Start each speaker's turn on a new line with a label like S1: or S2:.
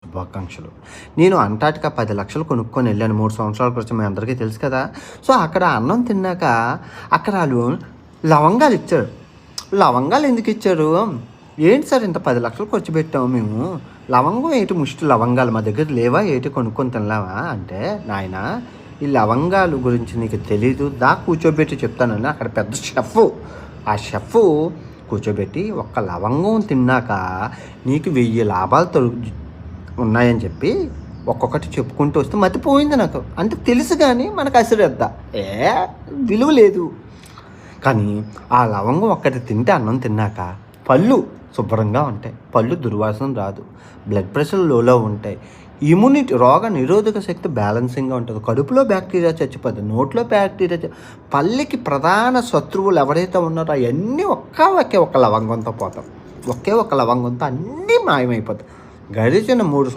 S1: శుభాకాంక్షలు. నేను అంటార్టికా 10 లక్షలు కొనుక్కొని వెళ్ళాను 3 సంవత్సరాల క్రితం, మీ అందరికీ తెలుసు కదా! సో, అక్కడ అన్నం తిన్నాక అక్కడ ఆళ్ళు లవంగాలు ఇచ్చారు. లవంగాలు ఎందుకు ఇచ్చారు? ఏంటి సార్ ఇంత 10 లక్షలు ఖర్చు పెట్టాము మేము. లవంగం ఏటి ముష్టి లవంగాలు మా దగ్గర లేవా ఏటి కొనుక్కొని తినలేమా అంటే, నాయనా ఈ లవంగాలు గురించి నీకు తెలీదు. కూర్చోబెట్టి చెప్తానని అక్కడ పెద్ద షెఫ్. ఆ షెఫ్ కూర్చోబెట్టి ఒక్క లవంగం తిన్నాక నీకు 1000 లాభాలు ఉన్నాయని చెప్పి ఒక్కొక్కటి చెప్పుకుంటూ వస్తే మతిపోయింది నాకు. అంటే తెలుసు కానీ మనకు అశ్రద్ధ, విలువ లేదు. కానీ ఆ లవంగం ఒక్కటి తింటే అన్నం తిన్నాక పళ్ళు శుభ్రంగా ఉంటాయి, పళ్ళు దుర్వాసన రాదు, బ్లడ్ ప్రెషర్ లోలో ఉంటాయి, ఇమ్యూనిటీ రోగ నిరోధక శక్తి బ్యాలెన్సింగ్గా ఉంటుంది, కడుపులో బ్యాక్టీరియా చచ్చిపోతుంది, నోట్లో బ్యాక్టీరియా పళ్ళకి ప్రధాన శత్రువులు ఎవరైతే ఉన్నారో అవన్నీ ఒకే ఒక్క లవంగంతో పోతాం. ఒకే ఒక్క లవంగంతో అన్నీ మాయమైపోతాయి. గడిచిన 3